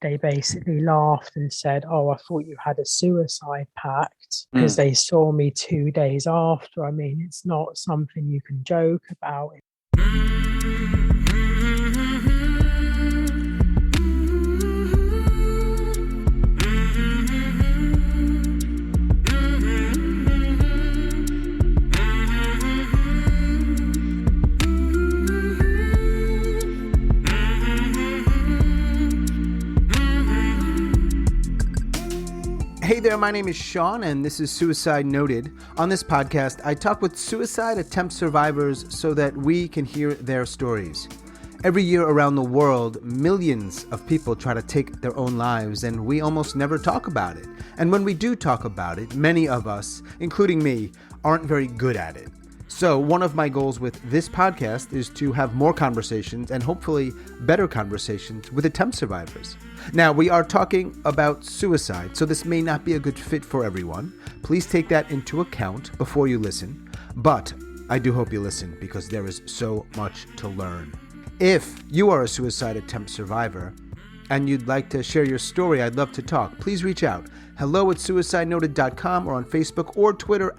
they basically laughed and said, "Oh, I thought you had a suicide pact," because Mm. they saw me 2 days after. I mean, it's not something you can joke about. Hey there, my name is Sean, and this is Suicide Noted. On this podcast, I talk with suicide attempt survivors so that we can hear their stories. Every year around the world, millions of people try to take their own lives, and we almost never talk about it. And when we do talk about it, many of us, including me, aren't very good at it. So one of my goals with this podcast is to have more conversations and hopefully better conversations with attempt survivors. Now, we are talking about suicide, so this may not be a good fit for everyone. Please take that into account before you listen. But I do hope you listen because there is so much to learn. If you are a suicide attempt survivor and you'd like to share your story, I'd love to talk. Please reach out. hello@suicidenoted.com or on Facebook or Twitter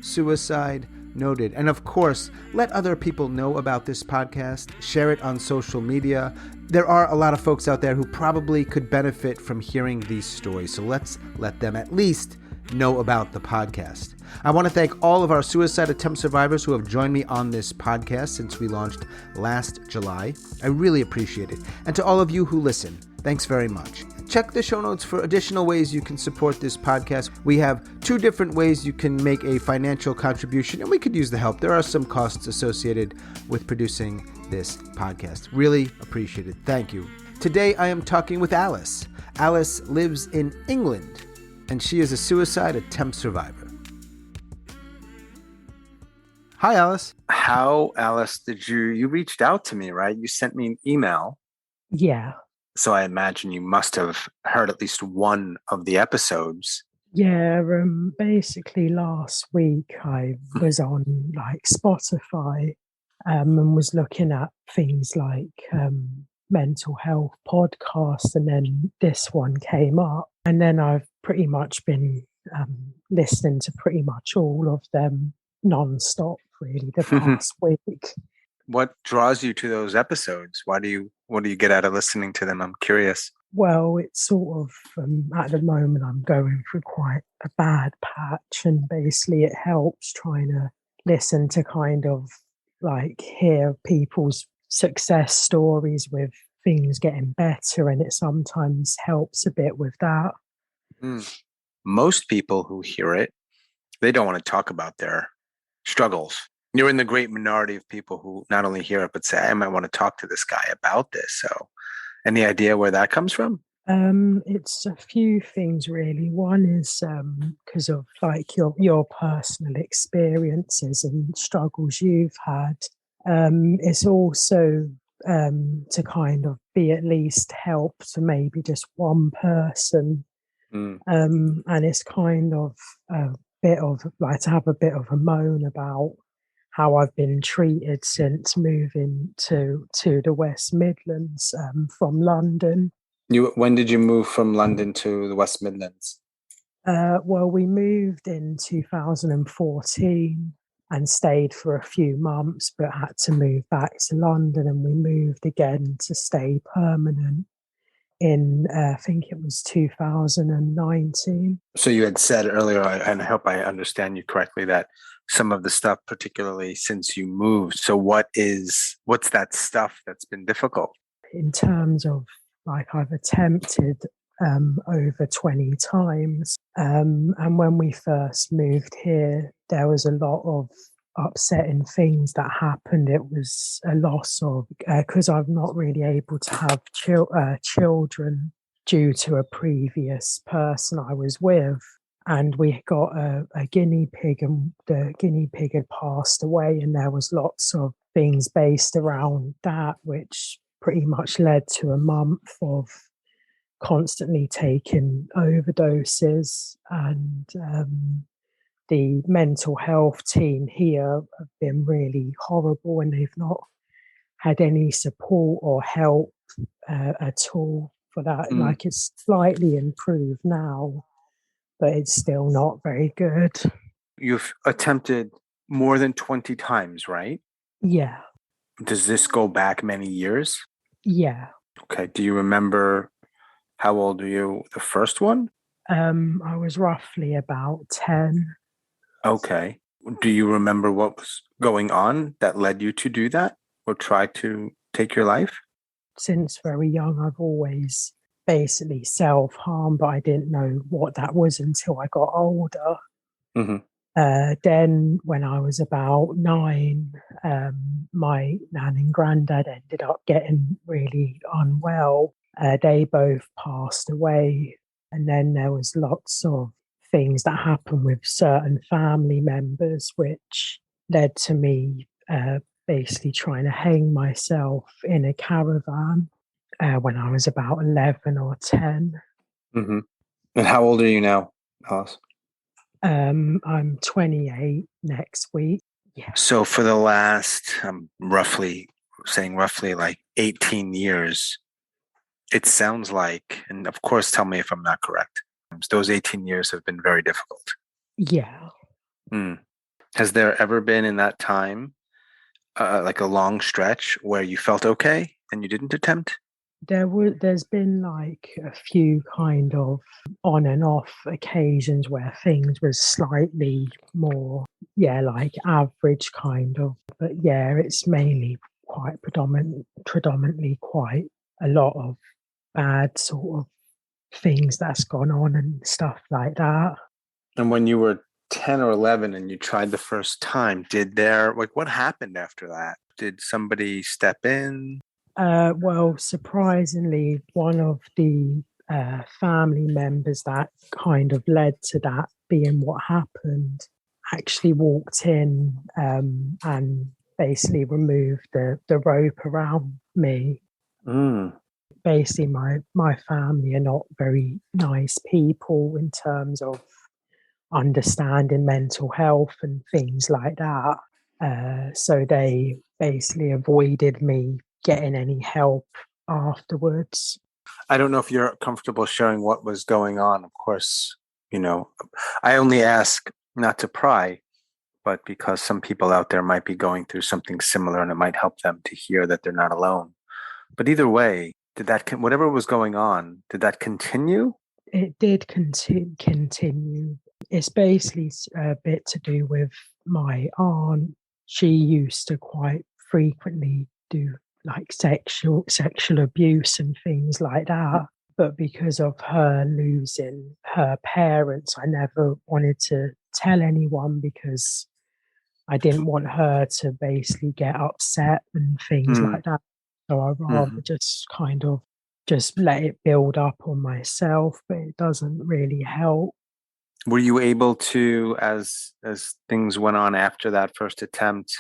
@suicide-noted. And of course, let other people know about this podcast. Share it on social media. There are a lot of folks out there who probably could benefit from hearing these stories, so let's let them at least know about the podcast. I want to thank all of our suicide attempt survivors who have joined me on this podcast since we launched last July. I really appreciate it. And to all of you who listen, thanks very much. Check the show notes for additional ways you can support this podcast. We have 2 different ways you can make a financial contribution, and we could use the help. There are some costs associated with producing this podcast. Really appreciate it. Thank you. Today, I am talking with Alice. Alice lives in England, and she is a suicide attempt survivor. Hi, Alice. How, Alice, did you reached out to me, right? You sent me an email. Yeah. So I imagine you must have heard at least one of the episodes. Yeah, basically last week I was on like Spotify and was looking at things like mental health podcasts, and then this one came up, and then I've pretty much been listening to pretty much all of them non-stop really the past week. What draws you to those episodes? What do you get out of listening to them? I'm curious. Well, it's sort of, at the moment, I'm going through quite a bad patch, and basically it helps trying to listen to kind of like hear people's success stories with things getting better, and it sometimes helps a bit with that. Most people who hear it, they don't want to talk about their struggles. You're in the great minority of people who not only hear it, but say, I might want to talk to this guy about this. So any idea where that comes from? It's a few things really. One is because of like your personal experiences and struggles you've had. It's also to kind of be at least help to maybe just one person. And it's kind of a bit of like to have a bit of a moan about how I've been treated since moving to the West Midlands from London. When did you move from London to the West Midlands? Well, we moved in 2014 and stayed for a few months, but had to move back to London, and we moved again to stay permanent in, I think it was 2019. So you had said earlier, and I hope I understand you correctly, that some of the stuff, particularly since you moved. So what's that stuff that's been difficult? In terms of like I've attempted over 20 times. And when we first moved here, there was a lot of upsetting things that happened. It was a loss of, because I'm not really able to have children due to a previous person I was with. And we got a guinea pig, and the guinea pig had passed away, and there was lots of things based around that, which pretty much led to a month of constantly taking overdoses. And the mental health team here have been really horrible, and they've not had any support or help at all for that. Mm. Like it's slightly improved now, but it's still not very good. You've attempted more than 20 times, right? Yeah, Does this go back many years? yeah. Okay. Do you remember how old were you the first one? I was roughly about 10. Okay. Do you remember what was going on that led you to do that or try to take your life? Since very young, I've always basically self-harmed, but I didn't know what that was until I got older. Hmm. Then, when I was about 9, my nan and granddad ended up getting really unwell. They both passed away. And then there was lots of things that happened with certain family members, which led to me basically trying to hang myself in a caravan when I was about 11 or 10. Hmm. And how old are you now, Alice? I'm 28 next week. Yeah. So for the last, roughly like 18 years, it sounds like, and of course, tell me if I'm not correct, those 18 years have been very difficult. Yeah. Mm. Has there ever been in that time, like a long stretch where you felt okay and you didn't attempt? There's been like a few kind of on and off occasions where things was slightly more, yeah, like average kind of. But yeah, it's mainly quite predominantly quite a lot of bad sort of things that's gone on and stuff like that. And when you were 10 or 11 and you tried the first time, what happened after that? Did somebody step in? Well, surprisingly, one of the family members that kind of led to that being what happened actually walked in and basically removed the rope around me. Mm. Basically, my family are not very nice people in terms of understanding mental health and things like that. So they basically avoided me getting any help afterwards. I don't know if you're comfortable sharing what was going on. Of course, you know, I only ask not to pry, but because some people out there might be going through something similar and it might help them to hear that they're not alone. But either way, whatever was going on, did that continue? It did continue. It's basically a bit to do with my aunt. She used to quite frequently do like sexual abuse and things like that. But because of her losing her parents, I never wanted to tell anyone because I didn't want her to basically get upset and things Mm. like that. So I'd rather Mhm. just kind of just let it build up on myself, but it doesn't really help. Were you able to, as things went on after that first attempt,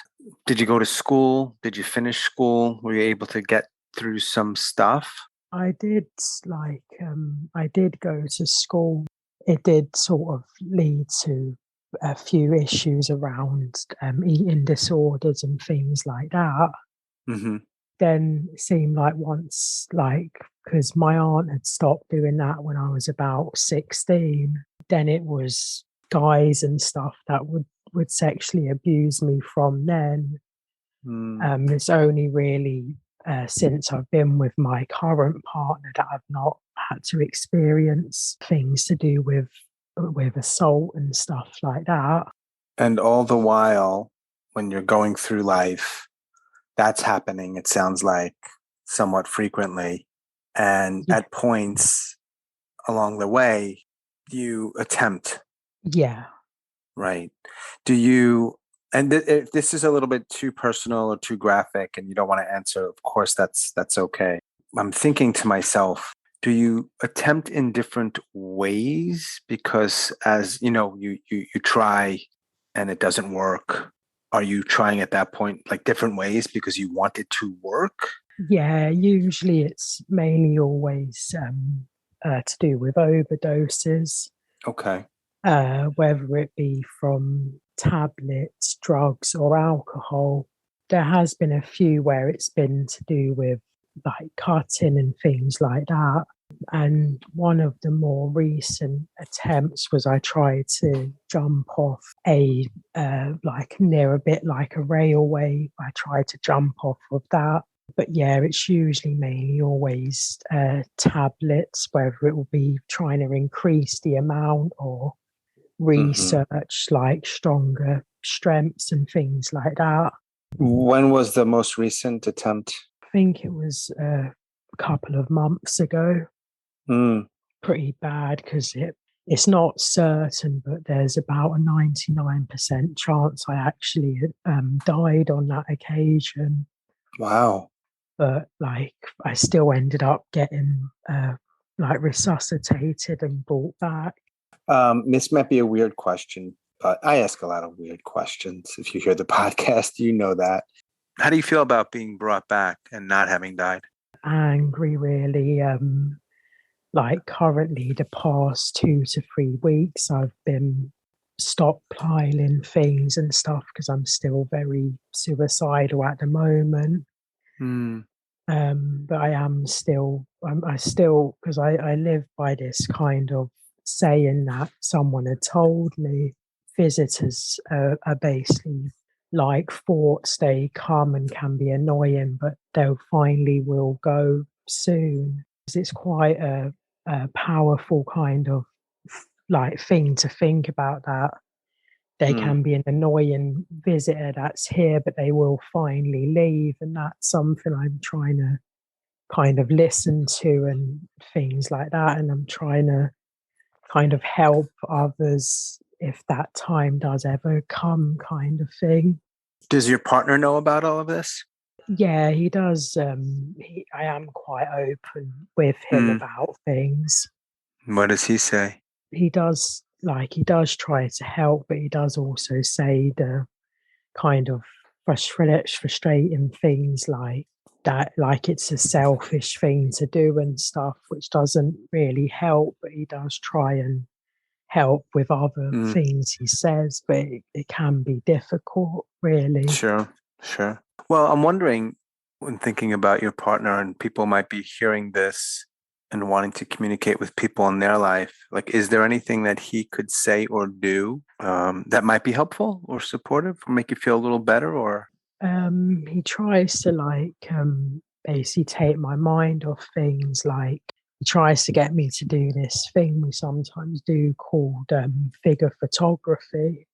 did you go to school? Did you finish school? Were you able to get through some stuff? I did I did go to school. It did sort of lead to a few issues around eating disorders and things like that. Hmm. Then it seemed like once, like, because my aunt had stopped doing that when I was about 16, then it was guys and stuff that would sexually abuse me from then. Mm. It's only really since I've been with my current partner that I've not had to experience things to do with assault and stuff like that. And all the while, when you're going through life, that's happening, it sounds like, somewhat frequently. And Yeah, at points along the way, you attempt, yeah, right? Do you, and if this is a little bit too personal or too graphic and you don't want to answer, of course, that's okay. I'm thinking to myself, do you attempt in different ways? Because as you know, you try and it doesn't work. Are you trying at that point like different ways because you want it to work? yeah. Usually, it's mainly always to do with overdoses, Okay. whether it be from tablets, drugs, or alcohol. There has been a few where it's been to do with like cutting and things like that. And one of the more recent attempts was I tried to jump off like near a bit like a railway. I tried to jump off of that. But yeah, it's usually mainly always tablets, whether it will be trying to increase the amount or Hmm. research like stronger strengths and things like that. When was the most recent attempt? I think it was a couple of months ago. Mm. Pretty bad because it's not certain, but there's about a 99% chance I actually died on that occasion. Wow. But like I still ended up getting like resuscitated and brought back. This might be a weird question, but I ask a lot of weird questions. If you hear the podcast, you know that. How do you feel about being brought back and not having died? Angry, really. Like currently, the past 2 to 3 weeks, I've been stockpiling things and stuff because I'm still very suicidal at the moment. Mm. But I still, because I live by this kind of saying that someone had told me visitors are basically like thoughts. They come and can be annoying, but they'll finally will go soon. It's quite a powerful kind of like thing to think about that they Mm. can be an annoying visitor that's here, but they will finally leave. And that's something I'm trying to kind of listen to and things like that. And I'm trying to kind of help others if that time does ever come, kind of thing. Does your partner know about all of this? Yeah, he does. I am quite open with him Mm. about things. What does he say? He does try to help, but he does also say the kind of frustrating things like that, like it's a selfish thing to do and stuff, which doesn't really help. But he does try and help with other Mm. things he says, but it can be difficult, really. Sure, sure. Well, I'm wondering when thinking about your partner and people might be hearing this and wanting to communicate with people in their life, like, is there anything that he could say or do that might be helpful or supportive or make you feel a little better? Or, He tries to basically take my mind off things. Like he tries to get me to do this thing we sometimes do called figure photography,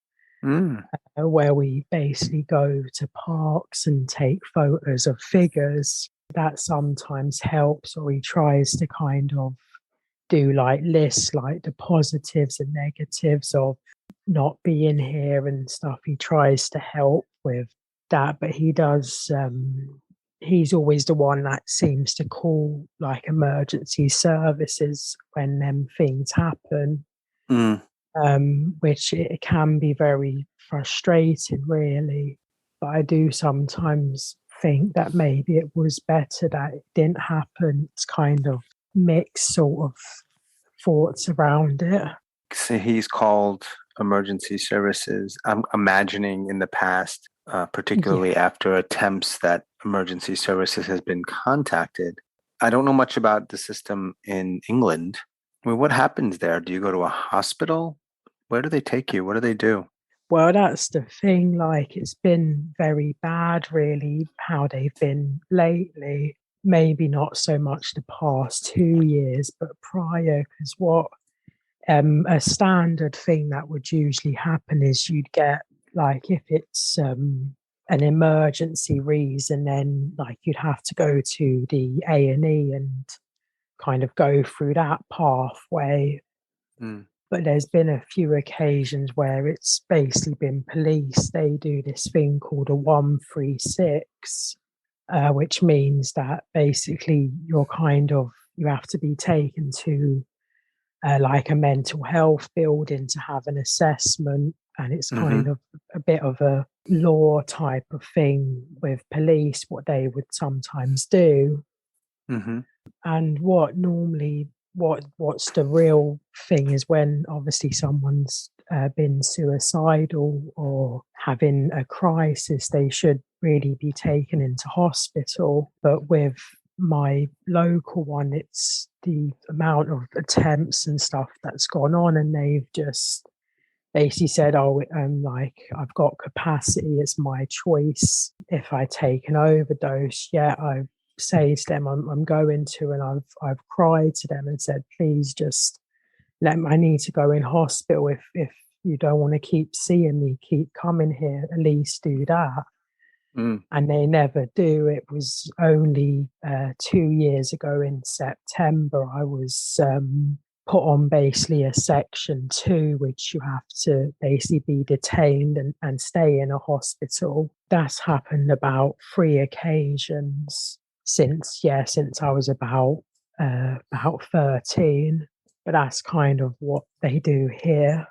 mm, where we basically go to parks and take photos of figures. That sometimes helps, or he tries to kind of do like lists, like the positives and negatives of not being here and stuff. He tries to help with that, but he does. He's always the one that seems to call like emergency services when them things happen, mm, which it can be very frustrating, really. But I do sometimes think that maybe it was better that it didn't happen. It's kind of mixed sort of thoughts around it. so he's called emergency services. I'm imagining in the past, Yeah. particularly after attempts that emergency services has been contacted. I don't know much about the system in England. I mean, what happens there? Do you go to a hospital? Where do they take you? What do they do? Well, that's the thing. Like, it's been very bad, really, how they've been lately. Maybe not so much the past 2 years, but prior, because what a standard thing that would usually happen is you'd get like if it's an emergency reason, then like you'd have to go to the A&E and kind of go through that pathway. Mm, But there's been a few occasions where it's basically been police. They do this thing called a 136, which means that basically you have to be taken to like a mental health building to have an assessment. And it's kind mm-hmm, of a bit of a law type of thing with police, what they would sometimes do. mm-hmm, And what's the real thing is when obviously someone's been suicidal or having a crisis, they should really be taken into hospital. But with my local one, it's the amount of attempts and stuff that's gone on, and they've just basically said, "Oh, like I've got capacity. It's my choice. If I take an overdose, yeah, I say to them, I'm going to," and I've cried to them and said, "Please just let me. I need to go in hospital. If you don't want to keep seeing me, keep coming here. At least do that." Mm. And they never do. It was only 2 years ago in September I was put on basically a section 2, which you have to basically be detained and stay in a hospital. That's happened about 3 occasions since I was about 13. But that's kind of what they do here.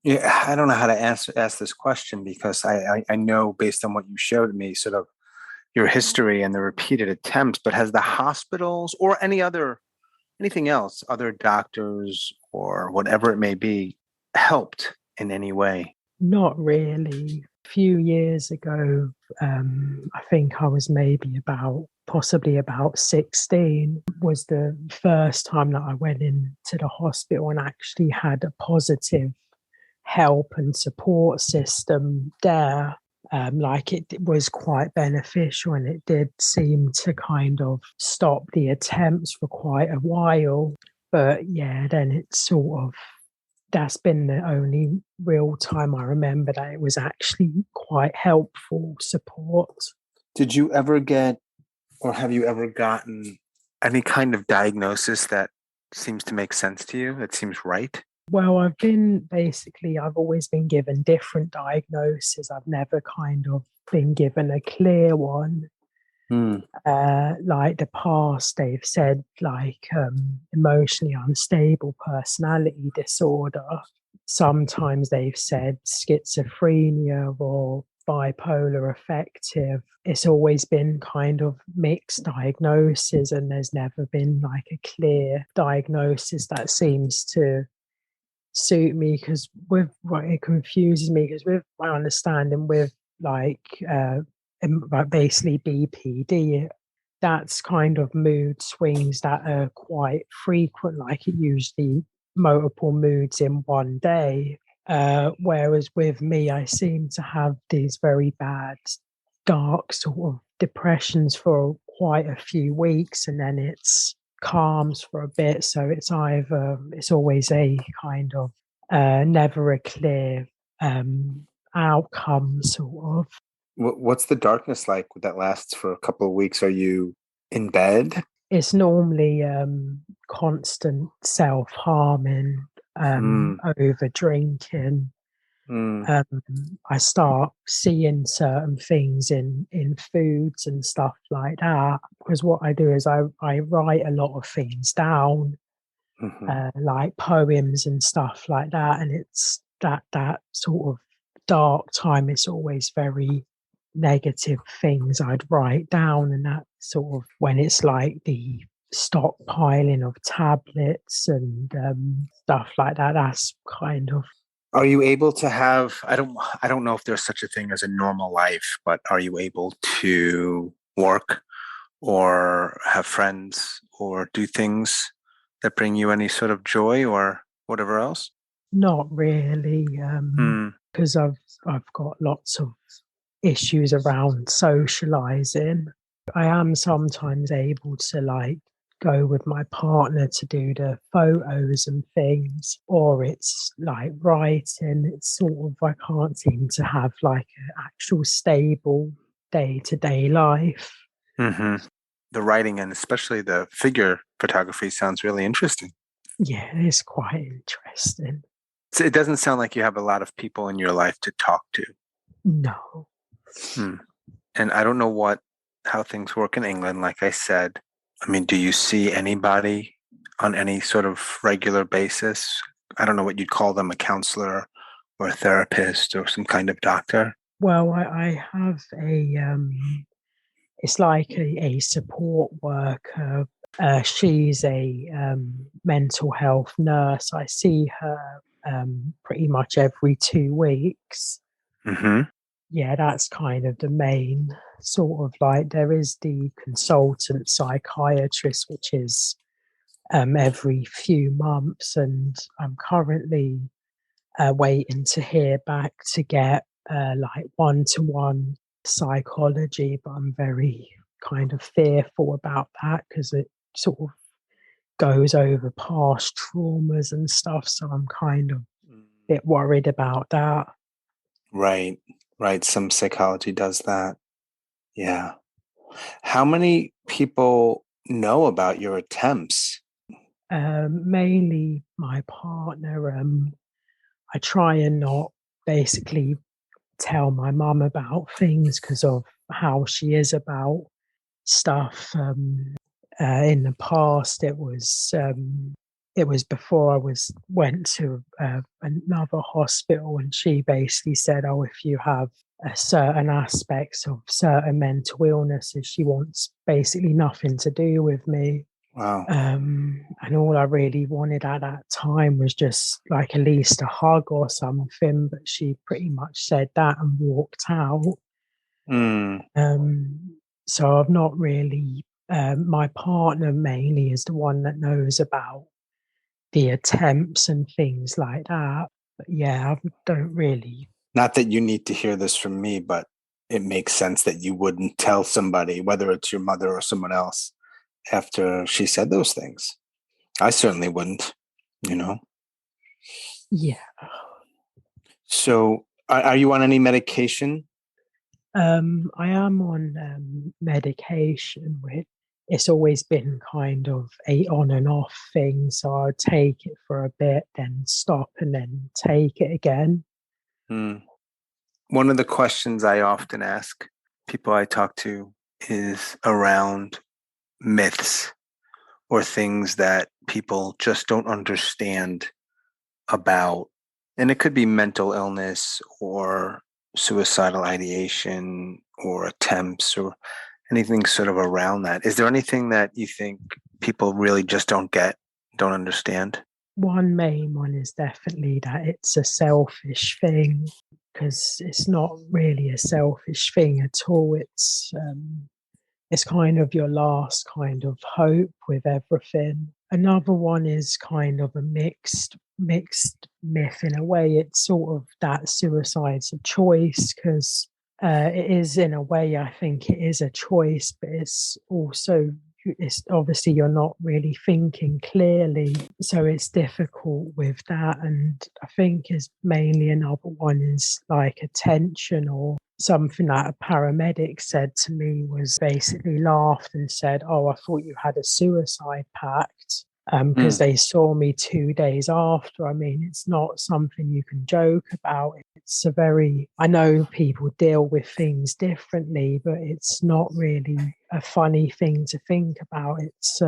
Yeah, I don't know how to ask this question because I know based on what you showed me, sort of your history and the repeated attempts, but has the hospitals or anything else, other doctors or whatever it may be, helped in any way? Not really. A few years ago, I think I was possibly about 16, was the first time that I went into the hospital and actually had a positive help and support system there. Like it was quite beneficial, and it did seem to kind of stop the attempts for quite a while. But yeah, then that's been the only real time I remember that it was actually quite helpful support. Did you ever get, or have you ever gotten any kind of diagnosis that seems to make sense to you, that seems right? Well, I've always been given different diagnoses. I've never kind of been given a clear one. Mm. Like the past, they've said like emotionally unstable personality disorder. Sometimes they've said schizophrenia or bipolar affective. It's always been kind of mixed diagnosis, and there's never been like a clear diagnosis that seems to suit me, because with what it confuses me, because with my understanding with like basically BPD, that's kind of mood swings that are quite frequent, like it usually multiple moods in one day, whereas with me I seem to have these very bad dark sort of depressions for quite a few weeks, and then it's calms for a bit. So it's always a kind of never a clear outcome sort of. What's the darkness like that lasts for a couple of weeks? Are you in bed? It's normally constant self-harming, Mm. over drinking. Mm. I start seeing certain things in foods and stuff like that, because what I do is I write a lot of things down, Hmm. like poems and stuff like that, and it's that sort of dark time. It's always very negative things I'd write down, and that sort of when it's like the stockpiling of tablets and stuff like that. That's kind of. Are you able to have, I don't know if there's such a thing as a normal life, but are you able to work or have friends or do things that bring you any sort of joy or whatever else? Not really, Mm. because I've got lots of issues around socializing. I am sometimes able to like go with my partner to do the photos and things, or it's like writing. It's sort of, I can't seem to have like an actual stable day to day life. Hmm. The writing and especially the figure photography sounds really interesting. Yeah, it's quite interesting. So it doesn't sound like you have a lot of people in your life to talk to. No. Hmm. And I don't know how things work in England. Like I said, I mean, do you see anybody on any sort of regular basis? I don't know what you'd call them, a counselor or a therapist or some kind of doctor. Well, I have it's like a support worker. She's a mental health nurse. I see her pretty much every 2 weeks. Hmm. yeah, that's kind of the main sort of like there is the consultant psychiatrist, which is every few months, and I'm currently waiting to hear back to get like one-to-one psychology, but I'm very kind of fearful about that because it sort of goes over past traumas and stuff. So I'm kind of a bit worried about that. Right, right. Some psychology does that. Yeah. How many people know about your attempts? Mainly my partner. I try and not basically tell my mum about things because of how she is about stuff. In the past, it was before I went to another hospital, and she basically said, "Oh, if you have a certain aspects of certain mental illnesses, she wants basically nothing to do with me." Wow. And all I really wanted at that time was just like at least a hug or something. But she pretty much said that and walked out. Mm, Um, so I've not really. My partner mainly is the one that knows about the attempts and things like that. But yeah, I don't really. not that you need to hear this from me, but it makes sense that you wouldn't tell somebody, whether it's your mother or someone else, after she said those things. I certainly wouldn't, you know. Yeah. So, are you on any medication? I am on medication with it's always been kind of a on and off thing. So I'll take it for a bit, then stop and then take it again. Mm. One of the questions I often ask people I talk to is around myths or things that people just don't understand about. And it could be mental illness or suicidal ideation or attempts or anything sort of around that. Is there anything that you think people really just don't get, don't understand? One main one is definitely that it's a selfish thing because it's not really a selfish thing at all. It's kind of your last kind of hope with everything. Another one is kind of a mixed myth in a way. It's sort of that suicide's a choice because it is in a way. I think it is a choice, but it's obviously you're not really thinking clearly, so it's difficult with that. And I think is mainly another one is like attention or something that a paramedic said to me was basically laughed and said, "Oh, I thought you had a suicide pact." Because Mm, they saw me 2 days after. I mean, it's not something you can joke about. It's a very, I know people deal with things differently, but it's not really a funny thing to think about. It's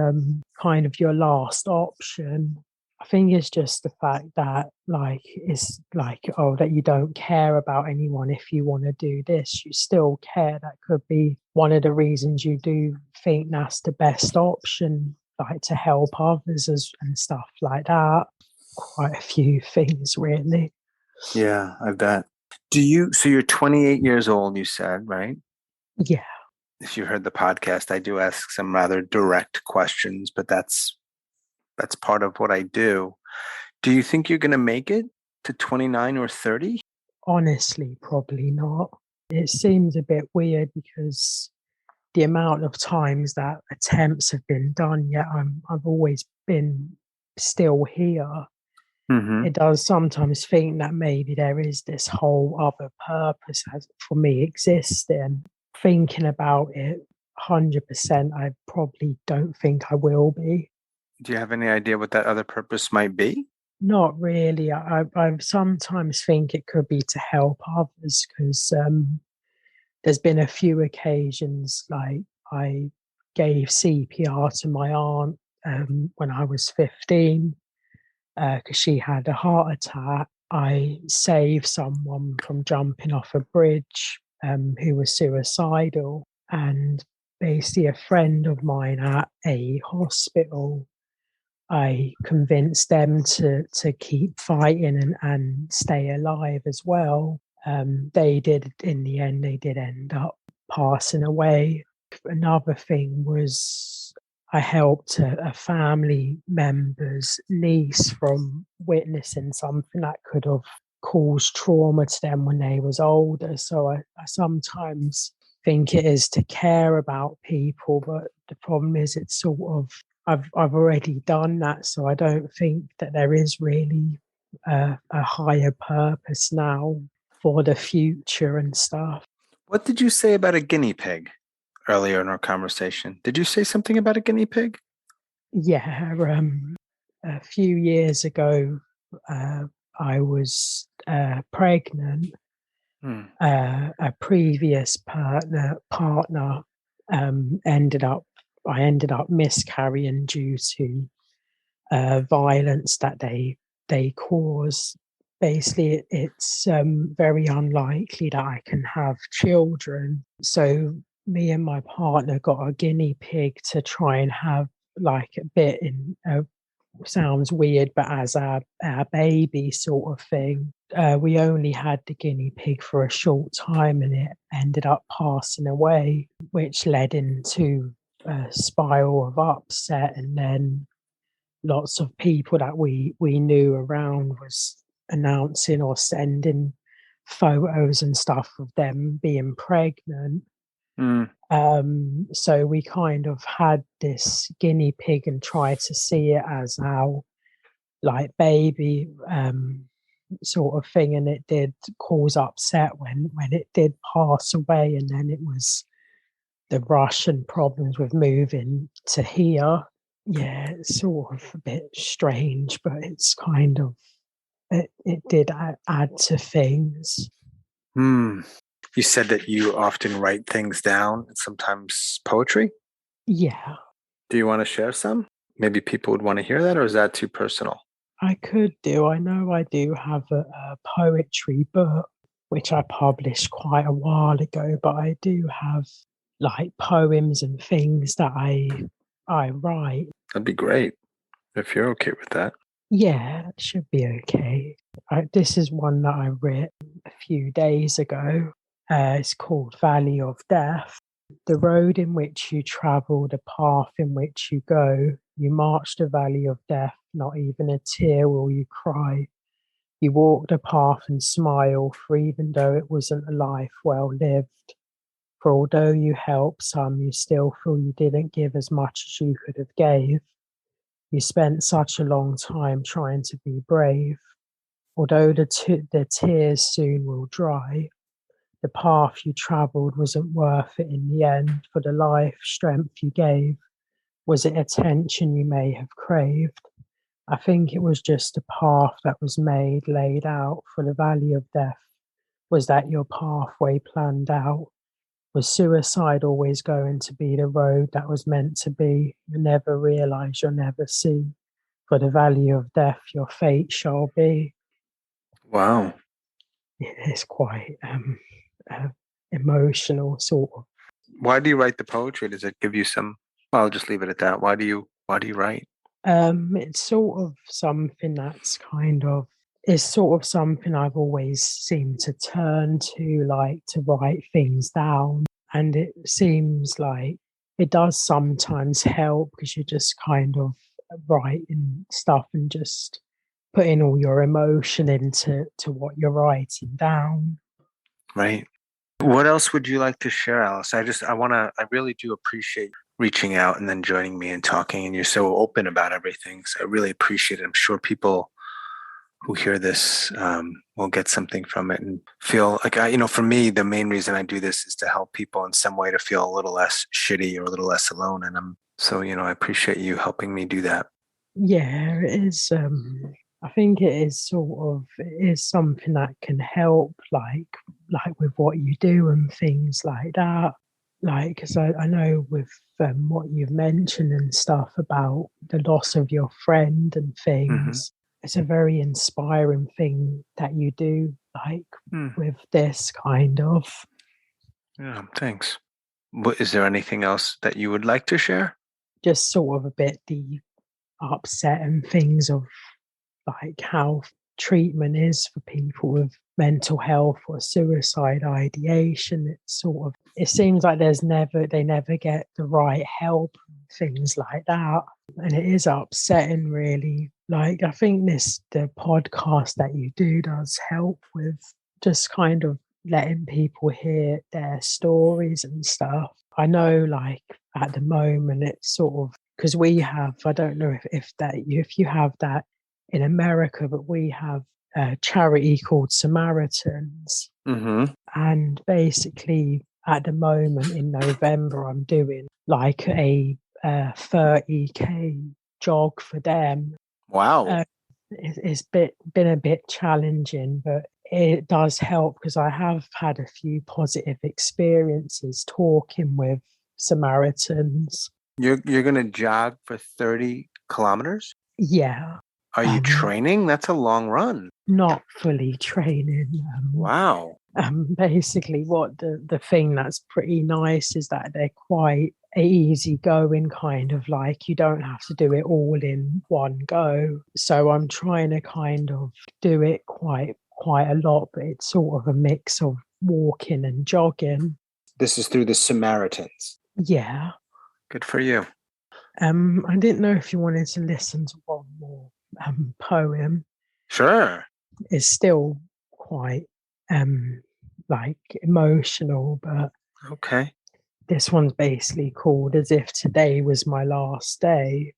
kind of your last option. I think it's just the fact that, like, it's like, oh, that you don't care about anyone if you want to do this. You still care. That could be one of the reasons you do think that's the best option, like to help others and stuff like that. Quite a few things, really. yeah, I bet. So you're 28 years old, you said, right? Yeah. If you heard the podcast, I do ask some rather direct questions, but that's part of what I do. Do you think you're going to make it to 29 or 30? Honestly, probably not. It seems a bit weird because the amount of times that attempts have been done, yet I've always been still here. Mm-hmm. It does sometimes think that maybe there is this whole other purpose as for me existing. Thinking about it 100%, I probably don't think I will be. Do you have any idea what that other purpose might be? Not really. I sometimes think it could be to help others because there's been a few occasions like I gave CPR to my aunt when I was 15 because she had a heart attack. I saved someone from jumping off a bridge who was suicidal, and basically a friend of mine at a hospital, I convinced them to keep fighting and stay alive as well. they did, in the end, they did end up passing away. Another thing was I helped a family member's niece from witnessing something that could have caused trauma to them when they was older. So I sometimes think it is to care about people, but the problem is it's sort of I've already done that, so I don't think that there is really a higher purpose now for the future and stuff. What did you say about a guinea pig earlier in our conversation? Did you say something about a guinea pig? Yeah, a few years ago, I was pregnant. A previous partner ended up. I ended up miscarrying due to violence that they cause. Basically, it's very unlikely that I can have children. So me and my partner got a guinea pig to try and have like a bit in sounds weird, but as our baby sort of thing. We only had the guinea pig for a short time and it ended up passing away, which led into a spiral of upset. And then lots of people that we knew around was announcing or sending photos and stuff of them being pregnant. So we kind of had this guinea pig and tried to see it as our like baby sort of thing, and it did cause upset when it did pass away. And then it was the rush and problems with moving to here. Yeah, it's sort of a bit strange, but it's kind of it did add to things. You said that you often write things down and sometimes poetry. Yeah, Do you want to share some? Maybe people would want to hear that, or is that too personal? I could do. I know I do have a poetry book which I published quite a while ago, but I do have like poems and things that I write. That'd be great if you're okay with that. Yeah, it should be okay. This is one that I wrote a few days ago. It's called Valley of Death. The road in which you travel, the path in which you go, you march the valley of death, not even a tear will you cry. You walk the path and smile, for even though it wasn't a life well lived. For although you helped some, you still feel you didn't give as much as you could have gave. You spent such a long time trying to be brave. Although the tears soon will dry, the path you travelled wasn't worth it in the end, for the life, strength you gave. Was it attention you may have craved? I think it was just a path that was made, laid out for the valley of death. Was that your pathway planned out? Was suicide always going to be the road that was meant to be? You never realise, you'll never see. For the valley of death, your fate shall be. Wow. It's quite emotional, sort of. Why do you write the poetry? Does it give you some? Well, I'll just leave it at that. Why do you write? It's sort of something that's kind of is sort of something I've always seemed to turn to, like to write things down. And it seems like it does sometimes help because you're just kind of writing stuff and just putting all your emotion into what you're writing down. Right. What else would you like to share, Alice? I really do appreciate reaching out and then joining me and talking. And you're so open about everything. So I really appreciate it. I'm sure people who hear this will get something from it and feel like, for me, the main reason I do this is to help people in some way to feel a little less shitty or a little less alone. And I appreciate you helping me do that. Yeah, it is. I think it is something that can help, like with what you do and things like that. Like, because I know with what you've mentioned and stuff about the loss of your friend and things, it's a very inspiring thing that you do, like with this kind of. Yeah, thanks. Is there anything else that you would like to share? Just sort of a bit the upset and things of like how treatment is for people with mental health or suicide ideation. It seems like they never get the right help, things like that. And it is upsetting, really. Like, I think the podcast that you do does help with just kind of letting people hear their stories and stuff. I know, like, at the moment, it's sort of, because we have, I don't know if you have that in America, but we have a charity called Samaritans. Mm-hmm. And basically, at the moment in November, I'm doing like a 30K jog for them. Wow. It's been a bit challenging, but it does help because I have had a few positive experiences talking with Samaritans. You're going to jog for 30 kilometers? Yeah. Are you training? That's a long run. Not fully training. Wow. Basically, what the thing that's pretty nice is that they're quite easy going, kind of like you don't have to do it all in one go. So I'm trying to kind of do it quite a lot, but it's sort of a mix of walking and jogging. This is through the Samaritans. Yeah. Good for you. I didn't know if you wanted to listen to one more poem. Sure. It's still quite like emotional, but okay. This one's basically called As If Today Was My Last Day.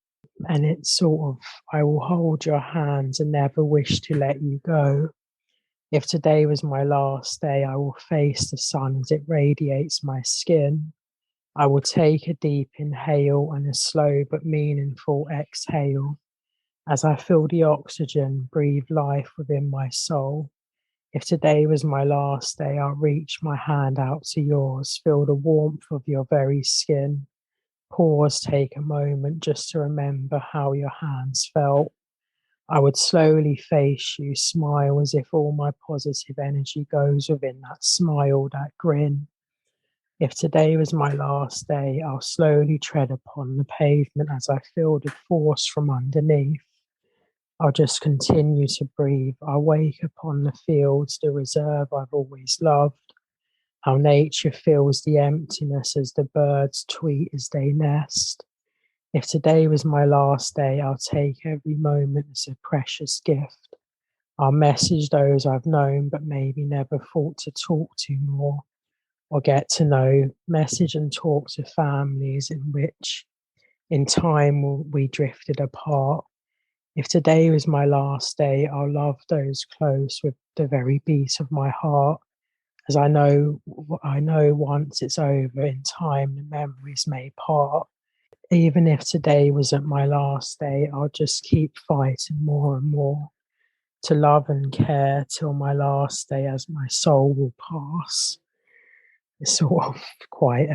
And it's sort of, I will hold your hands and never wish to let you go. If today was my last day, I will face the sun as it radiates my skin. I will take a deep inhale and a slow but meaningful exhale. As I feel the oxygen breathe life within my soul. If today was my last day, I'll reach my hand out to yours, feel the warmth of your very skin. Pause, take a moment just to remember how your hands felt. I would slowly face you, smile as if all my positive energy goes within that smile, that grin. If today was my last day, I'll slowly tread upon the pavement as I feel the force from underneath. I'll just continue to breathe. I'll wake upon the fields, the reserve I've always loved. How nature fills the emptiness as the birds tweet as they nest. If today was my last day, I'll take every moment as a precious gift. I'll message those I've known but maybe never thought to talk to more or get to know. Message and talk to families in which in time we drifted apart. If today was my last day, I'll love those close with the very beat of my heart. As I know once it's over, in time the memories may part. Even if today wasn't my last day, I'll just keep fighting more and more to love and care till my last day as my soul will pass. It's sort of quite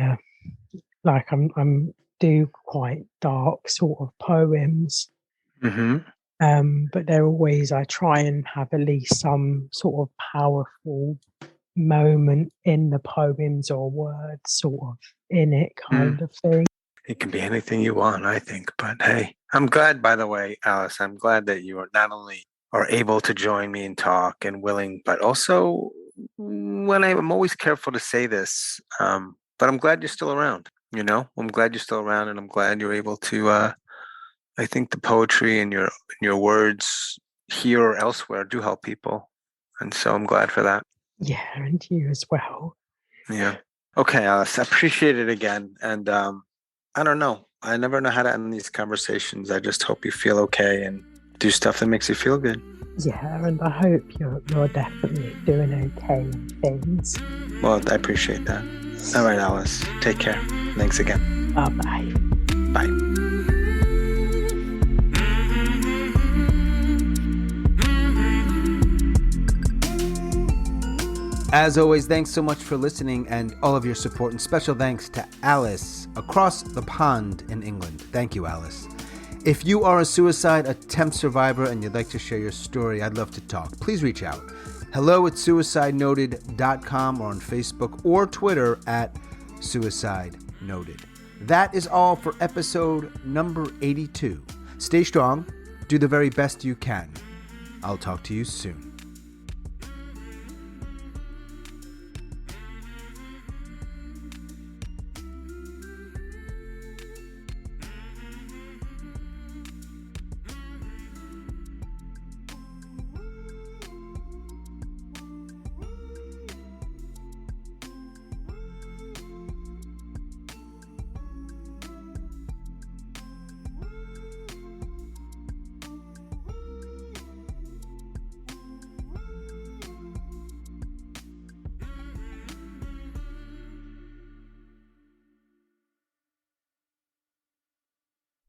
like I'm do quite dark sort of poems. Mm-hmm. But they're always, I try and have at least some sort of powerful moment in the poems or words sort of in it kind of thing. It can be anything you want, I think. But hey, I'm glad, by the way, Alice, I'm glad that you are not only are able to join me and talk and willing, but also when I'm always careful to say this, but I'm glad you're still around, you know? I'm glad you're still around, and I'm glad you're able to, I think the poetry and your words here or elsewhere do help people. And so I'm glad for that. Yeah, and you as well. Yeah. Okay, Alice, I appreciate it again. And I don't know. I never know how to end these conversations. I just hope you feel okay and do stuff that makes you feel good. Yeah, and I hope you're definitely doing okay in things. Well, I appreciate that. All right, Alice. Take care. Thanks again. Bye-bye. Bye. As always, thanks so much for listening and all of your support, and special thanks to Alice across the pond in England. Thank you, Alice. If you are a suicide attempt survivor and you'd like to share your story, I'd love to talk. Please reach out. hello@suicidenoted.com or on Facebook or Twitter @suicidenoted. That is all for episode number 82. Stay strong. Do the very best you can. I'll talk to you soon.